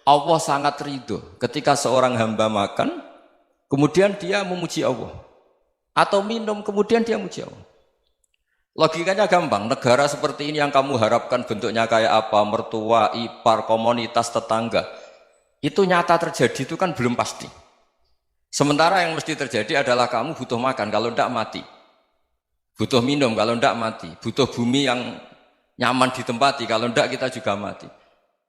Allah sangat ridho ketika seorang hamba makan, kemudian dia memuji Allah. Atau minum, kemudian dia memuji Allah. Logikanya gampang, negara seperti ini yang kamu harapkan bentuknya kayak apa, mertua, ipar, komunitas, tetangga, itu nyata terjadi itu kan belum pasti. Sementara yang mesti terjadi adalah kamu butuh makan, kalau tidak mati. Butuh minum, kalau tidak mati. Butuh bumi yang nyaman ditempati, kalau tidak kita juga mati.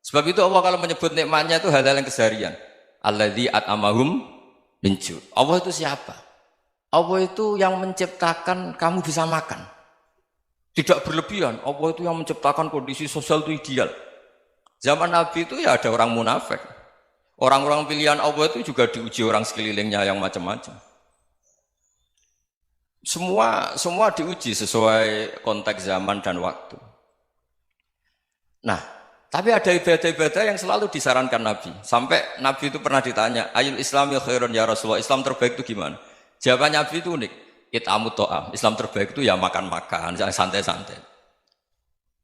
Sebab itu Allah kalau menyebut nikmatnya itu hal-hal yang keseharian. Alladzi at'amahum min ju'. Allah itu siapa? Allah itu yang menciptakan kamu bisa makan. Tidak berlebihan. Allah itu yang menciptakan kondisi sosial itu ideal. Zaman Nabi itu ya ada orang munafik. Orang-orang pilihan Allah itu juga diuji orang sekelilingnya yang macam-macam. Semua diuji sesuai konteks zaman dan waktu. Nah, tapi ada ibadah-ibadah yang selalu disarankan Nabi. Sampai Nabi itu pernah ditanya, ayul islami khairun ya Rasulullah, Islam terbaik itu gimana? Jawaban Nabi itu unik. It'amut to'am. Islam terbaik itu ya makan-makan, santai-santai.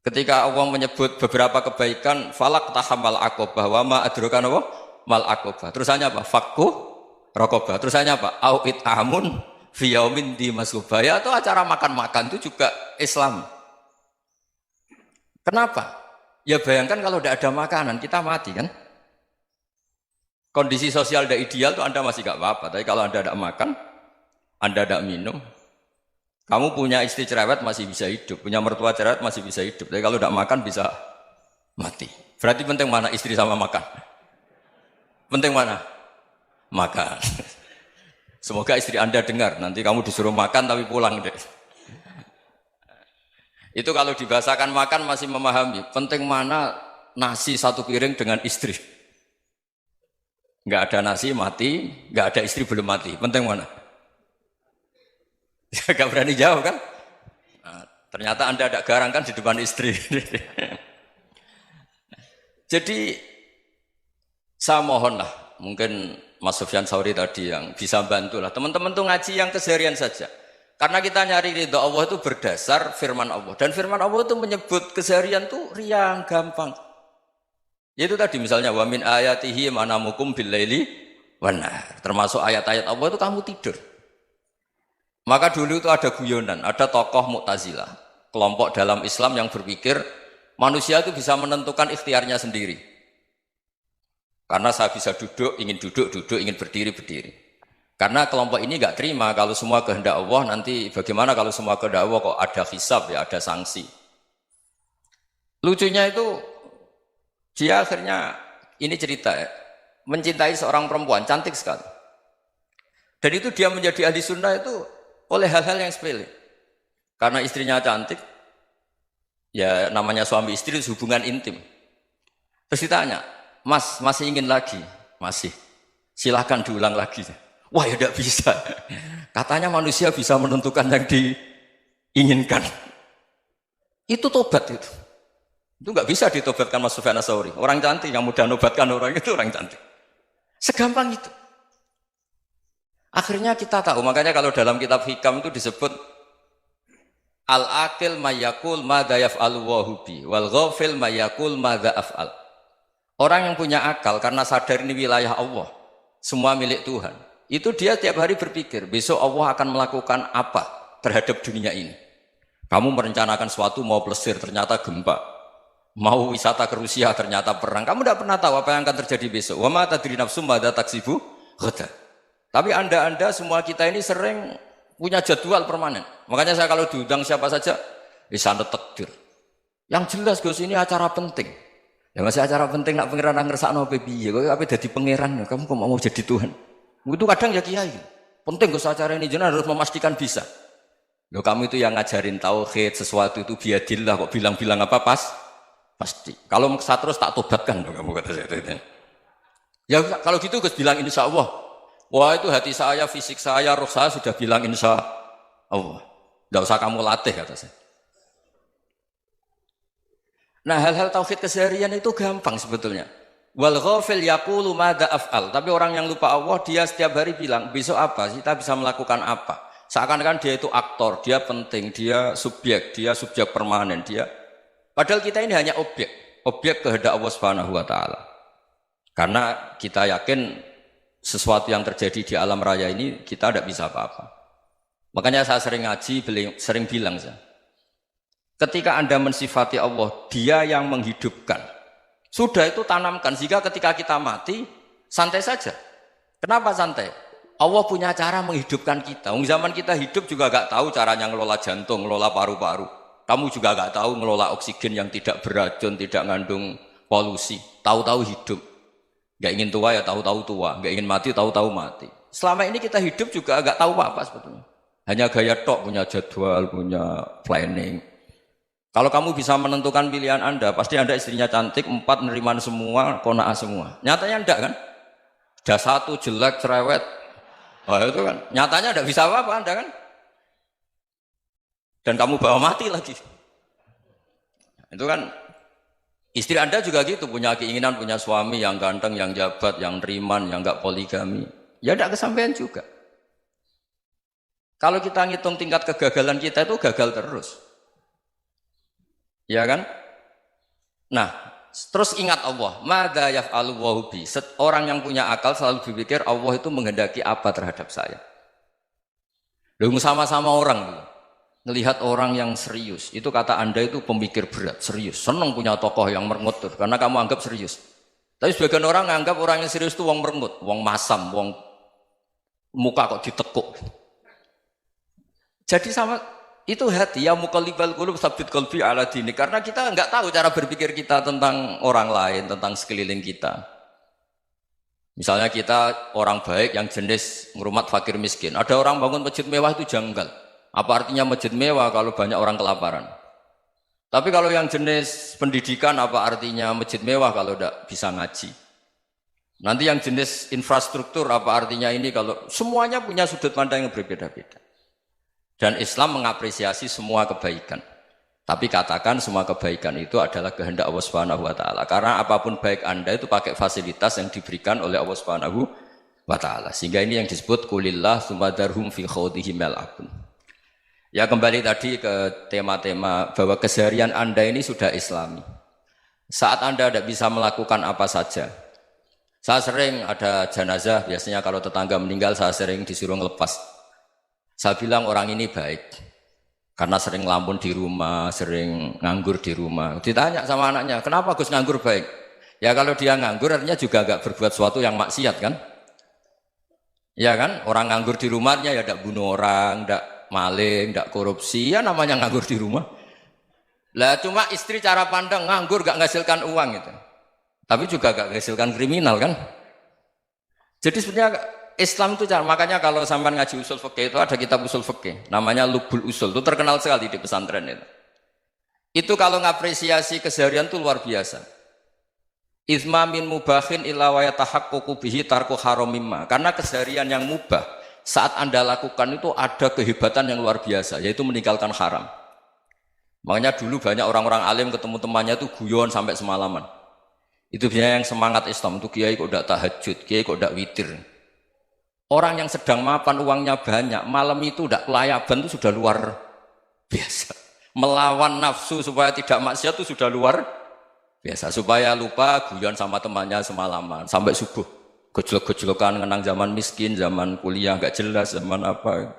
Ketika Allah menyebut beberapa kebaikan, falak tahamal aqobah, wa ma adrokan apa? Mal aqobah. Terusannya apa? Fakku rokobah. Terusannya apa? Au it'amun fi yaumin di masubaya. Atau acara makan-makan itu juga Islam. Kenapa? Ya bayangkan kalau tidak ada makanan, kita mati kan? Kondisi sosial tidak ideal itu Anda masih gak apa-apa. Tapi kalau Anda tidak makan, Anda tidak minum, kamu punya istri cerewet masih bisa hidup, punya mertua cerewet masih bisa hidup. Tapi kalau tidak makan bisa mati. Berarti penting mana istri sama makan? Penting mana? Makan. Semoga istri Anda dengar, nanti kamu disuruh makan tapi pulang deh. Itu kalau dibahasakan makan masih memahami. Penting mana nasi satu piring dengan istri. Nggak ada nasi mati, nggak ada istri belum mati. Penting mana? Gak berani jawab kan? Nah, ternyata Anda ada garang kan di depan istri. Jadi saya mohonlah, mungkin Mas Sufyan Sauri tadi yang bisa bantulah. Teman-teman tuh ngaji yang keseharian saja. Karena kita nyari ridha Allah itu berdasar firman Allah. Dan firman Allah itu menyebut keseharian itu riang, gampang. Yaitu tadi misalnya, wa min ayatihi manamukum bil-laili wan-nahar. Termasuk ayat-ayat Allah itu kamu tidur. Maka dulu itu ada guyonan, ada tokoh Mu'tazilah. Kelompok dalam Islam yang berpikir, manusia itu bisa menentukan ikhtiarnya sendiri. Karena saya bisa duduk, ingin berdiri, berdiri. Karena kelompok ini nggak terima kalau semua kehendak Allah, nanti bagaimana kalau semua kehendak Allah kok ada hisab ya, ada sanksi. Lucunya itu dia akhirnya ini cerita ya, mencintai seorang perempuan cantik sekali. Dan itu dia menjadi ahli sunnah itu oleh hal-hal yang sepele. Karena istrinya cantik, ya namanya suami istri hubungan intim. Terus ditanya, Mas masih ingin lagi? Masih. Silahkan diulang lagi. Wah ya tidak bisa. Katanya manusia bisa menentukan yang diinginkan. Itu tobat itu. Itu nggak bisa ditobatkan Mas Sufyan Ats-Tsauri. Orang cantik yang mudah nobatkan orang itu orang cantik. Segampang itu. Akhirnya kita tahu, makanya kalau dalam kitab Hikam itu disebut al-aqil mayyakul madza yaf'alu wa hubi wal ghafil mayyakul madza af'al. Orang yang punya akal karena sadar ini wilayah Allah, semua milik Tuhan. Itu dia tiap hari berpikir, besok Allah akan melakukan apa terhadap dunia ini. Kamu merencanakan sesuatu mau plesir, ternyata gempa. Mau wisata ke Rusia, ternyata perang. Kamu tidak pernah tahu apa yang akan terjadi besok. Wa ma tadri nafsum madza taksibu ghadan. Tapi anda semua kita ini sering punya jadwal permanen. Makanya saya kalau diundang siapa saja, sana takdir. Yang jelas Gus ini acara penting. Ya masih acara penting nak pangeran ngersakno piye? Kok ape dadi pangeran? Kamu kok mau jadi Tuhan? Itu kadang ya kiai. Penting Gus acara ini jenengan harus memastikan bisa. Loh kamu itu yang ngajarin tauhid, sesuatu itu biadillah kok bilang-bilang apa pasti. Kalau maksa terus tak tobatkan loh kamu kata saya. Ya kalau gitu Gus bilang insya Allah. Wah itu hati saya, fisik saya, roh saya sudah bilang insya Allah. Tidak usah kamu latih kata saya. Nah hal-hal tauhid keseharian itu gampang sebetulnya. Wal ghafil yaqulu madza af'al. Tapi orang yang lupa Allah dia setiap hari bilang besok apa? Kita bisa melakukan apa? Seakan-akan dia itu aktor, dia penting, dia subjek permanen, dia. Padahal kita ini hanya objek kehendak Allah Subhanahu wa taala. Karena kita yakin sesuatu yang terjadi di alam raya ini kita tidak bisa apa-apa. Makanya saya sering ngaji, sering bilang saya, ketika Anda mensifati Allah, Dia yang menghidupkan. Sudah itu tanamkan, sehingga ketika kita mati, santai saja. Kenapa santai? Allah punya cara menghidupkan kita. Zaman kita hidup juga gak tahu caranya ngelola jantung, ngelola paru-paru. Kamu juga gak tahu ngelola oksigen yang tidak beracun, tidak ngandung polusi. Tahu-tahu hidup. Gak ingin tua ya tahu-tahu tua. Gak ingin mati tahu-tahu mati. Selama ini kita hidup juga gak tahu apa-apa sebetulnya. Hanya gaya tok, punya jadwal, punya planning. Kalau kamu bisa menentukan pilihan Anda, pasti Anda istrinya cantik, 4 neriman semua, kona'ah semua. Nyatanya enggak kan? Ada 1 jelek, cerewet. Oh itu kan, nyatanya enggak bisa apa-apa Anda kan? Dan kamu bawa mati lagi. Itu kan, istri Anda juga gitu, punya keinginan, punya suami yang ganteng, yang jabat, yang neriman, yang enggak poligami. Ya enggak kesampaian juga. Kalau kita ngitung tingkat kegagalan kita itu gagal terus. Ya kan? Nah, terus ingat Allah, madza yaf'alu Allahu bi. Orang yang punya akal selalu berpikir Allah itu menghendaki apa terhadap saya. Lalu sama-sama orang ngelihat orang yang serius, itu kata Anda itu pemikir berat, serius. Senang punya tokoh yang merengut karena kamu anggap serius. Tapi sebagian orang anggap orang yang serius itu wong merengut, wong masam, wong muka kok ditekuk. Jadi sama itu hati ya muqallibal qulub tsabbit qalbi ala dini, karena kita enggak tahu cara berpikir kita tentang orang lain, tentang sekeliling kita. Misalnya kita orang baik yang jenis ngrumat fakir miskin. Ada orang bangun masjid mewah itu janggal. Apa artinya masjid mewah kalau banyak orang kelaparan? Tapi kalau yang jenis pendidikan apa artinya masjid mewah kalau tidak bisa ngaji? Nanti yang jenis infrastruktur apa artinya ini kalau semuanya punya sudut pandang yang berbeda-beda. Dan Islam mengapresiasi semua kebaikan. Tapi katakan semua kebaikan itu adalah kehendak Allah Subhanahu wa taala. Karena apapun baik Anda itu pakai fasilitas yang diberikan oleh Allah Subhanahu wa taala. Sehingga ini yang disebut kulillah sumadarhum fi khawdihim yal'abun. Ya kembali tadi ke tema-tema bahwa keseharian Anda ini sudah Islami. Saat Anda tidak bisa melakukan apa saja. Saya sering ada jenazah, biasanya kalau tetangga meninggal saya sering disuruh ngelepas. Saya bilang orang ini baik karena sering ngelamun di rumah, sering nganggur di rumah. Ditanya sama anaknya, kenapa Gus nganggur baik? Ya kalau dia nganggur artinya juga agak berbuat sesuatu yang maksiat kan? Ya kan? Orang nganggur di rumahnya ya tidak bunuh orang, tidak maling, tidak korupsi, ya namanya nganggur di rumah. Lah cuma istri cara pandang nganggur gak menghasilkan uang gitu. Tapi juga gak menghasilkan kriminal kan? Jadi sebenarnya Islam itu makanya kalau sampai ngaji usul fikih itu ada kitab usul fikih namanya Lubul Usul, itu terkenal sekali di pesantren itu. Itu kalau ngapresiasi keseharian itu luar biasa. Izma min mubahin illa wa yatahaqqaqu bihi tarku haramimma. Karena keseharian yang mubah saat Anda lakukan itu ada kehebatan yang luar biasa, yaitu meninggalkan haram. Makanya dulu banyak orang-orang alim ketemu temannya itu guyon sampai semalaman. Itu biasanya yang semangat Islam itu kiai kok udah tahajud, kiai kok udah witir. Orang yang sedang mapan uangnya banyak, malam itu tidak kelayaban itu sudah luar biasa. Melawan nafsu supaya tidak maksiat itu sudah luar biasa. Supaya lupa guyon sama temannya semalaman sampai subuh. Gejolak-gejolokan ngenang zaman miskin, zaman kuliah nggak jelas, zaman apa.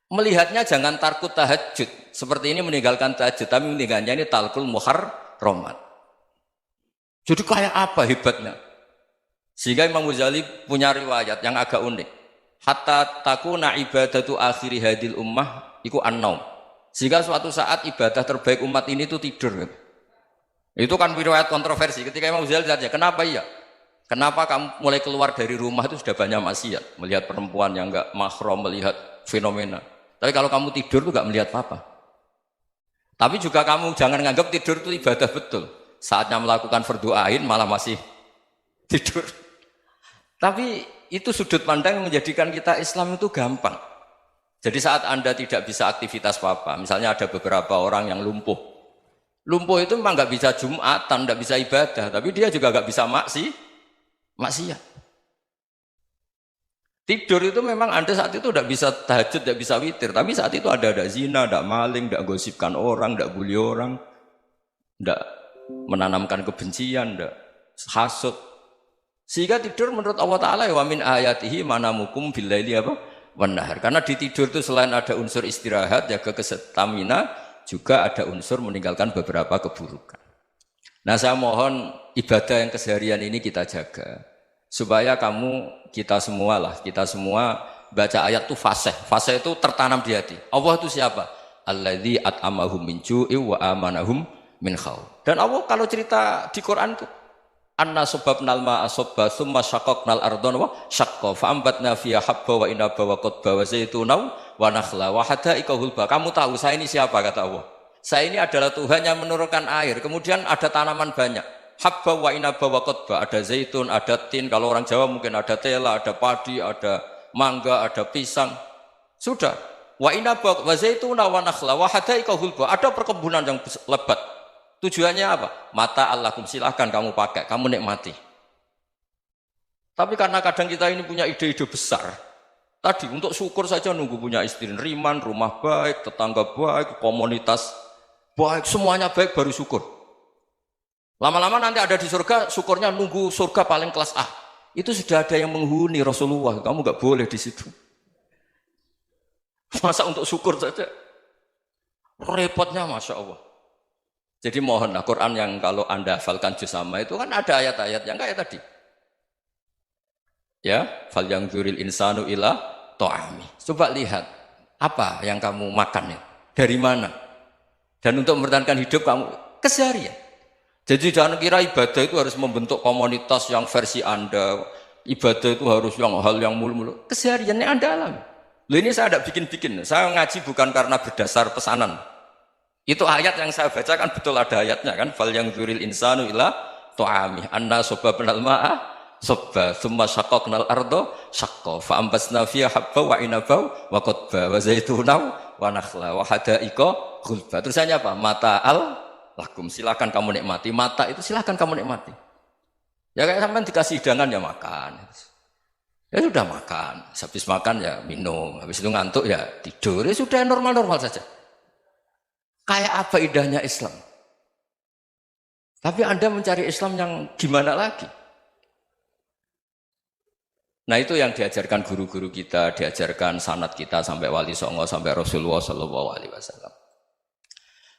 Melihatnya jangan tarkut tahajud. Seperti ini meninggalkan tahajud, tapi meninggalnya ini talkul muharramat. Jadi kayak apa hebatnya? Sehingga Imam Ghazali punya riwayat yang agak unik. Hatta takuna ibadatu akhiri hadil ummah iku an-naum. Sehingga suatu saat ibadah terbaik umat ini itu tidur. Itu kan riwayat kontroversi. Ketika Imam Ghazali ditanya, kenapa iya? Kenapa kamu mulai keluar dari rumah itu sudah banyak maksiat? Melihat perempuan yang enggak mahram, melihat fenomena. Tapi kalau kamu tidur itu enggak melihat apa-apa. Tapi juga kamu jangan menganggap tidur itu ibadah betul. Saatnya melakukan fardu ain malah masih tidur. Tapi itu sudut pandang yang menjadikan kita Islam itu gampang. Jadi saat Anda tidak bisa aktivitas apa-apa, misalnya ada beberapa orang yang lumpuh. Lumpuh itu memang nggak bisa Jumatan, nggak bisa ibadah, tapi dia juga nggak bisa maksiat. Tidur itu memang Anda saat itu tidak bisa tahajud, tidak bisa witir, tapi saat itu ada zina, ada maling, tidak gosipkan orang, tidak bully orang, tidak menanamkan kebencian, tidak hasut. Sehingga tidur menurut Allah Ta'ala wa min ayatihi manamukum billaili apa? Wan nahar. Karena di tidur itu selain ada unsur istirahat, jaga kestamina, juga ada unsur meninggalkan beberapa keburukan. Nah saya mohon ibadah yang keseharian ini kita jaga. Supaya kita semua baca ayat itu fasih. Fasih itu tertanam di hati. Allah itu siapa? Alladzi at'amahum min ju'i wa amanahum min khauf. Dan Allah kalau cerita di Quran itu anna sababnal ma'a sabba tsumma syaqqaqnal ardha wa syaqqa fa ambatna fiha habba wa inaba wa qadba wa zaituna wa nakhla wa hada'iqa hulba. Kamu tahu saya ini siapa kata Allah? Saya ini adalah Tuhan yang menurunkan air. Kemudian ada tanaman banyak. Habba wa inaba wa qadba, ada zaitun, ada tin, kalau orang Jawa mungkin ada tela, ada padi, ada mangga, ada pisang. Sudah. Wa inaba wa zaituna wa nakhla wa hada'iqa hulba. Ada perkebunan yang lebat. Tujuannya apa? Mata Allahkum, silahkan kamu pakai, kamu nikmati. Tapi karena kadang kita ini punya ide-ide besar. Tadi untuk syukur saja nunggu punya istri riman, rumah baik, tetangga baik, komunitas baik, semuanya baik baru syukur. Lama-lama nanti ada di surga, syukurnya nunggu surga paling kelas A. Itu sudah ada yang menghuni Rasulullah, kamu nggak boleh di situ. Masa untuk syukur saja? Repotnya Masya Allah. Jadi mohonlah Quran yang kalau Anda hafalkan juz sama itu kan ada ayat-ayat yang kayak tadi. Ya, fal yang dzuril insanu ila ta'ami. Coba lihat apa yang kamu makan ya? Dari mana? Dan untuk mempertahankan hidup kamu keseharian. Jadi jangan kira ibadah itu harus membentuk komunitas yang versi Anda. Ibadah itu harus hal yang mulu-mulu. Kesehariannya Anda alami. Loh ini saya tidak bikin-bikin. Saya ngaji bukan karena berdasar pesanan. Itu ayat yang saya baca kan betul ada ayatnya kan. Fal yang dzuril insanu ila ta'ami. Anna sababnal ma'a sabba tsumma syaqqaqnal arda syaqqa fa ambasna fiha habba wa inaba wa qadba wa zaituna wa nakhla wa hada'iqa ghulba. Terusannya apa? Mata'al lakum, silakan kamu nikmati. Mata itu silakan kamu nikmati. Ya kayak sampean dikasih hidangan ya makan. Ya sudah makan. Habis makan ya minum. Habis itu ngantuk ya tidur. Ya sudah normal-normal saja. Kayak apa indahnya Islam. Tapi Anda mencari Islam yang gimana lagi? Nah itu yang diajarkan guru-guru kita, diajarkan sanad kita sampai Wali Songo, sampai Rasulullah SAW.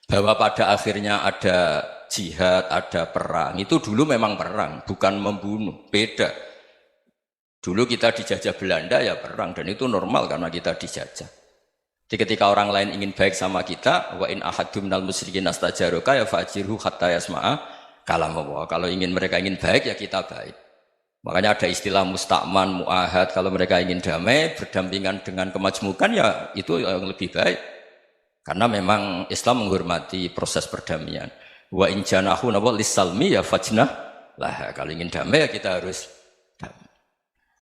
Bahwa pada akhirnya ada jihad, ada perang. Itu dulu memang perang, bukan membunuh. Beda. Dulu kita dijajah Belanda ya perang, dan itu normal karena kita dijajah. Jadi ketika orang lain ingin baik sama kita, wa in ahadum minal musyrikin astajaruka ya fa'jirhu hatta yasma'a kalam Allah. Kalau mereka ingin baik ya kita baik. Makanya ada istilah musta'man, mu'ahad. Kalau mereka ingin damai, berdampingan dengan kemajmukan ya itu yang lebih baik. Karena memang Islam menghormati proses perdamaian. Wa in janahu lis-salmi ya fajnah lah. Kalau ingin damai ya kita harus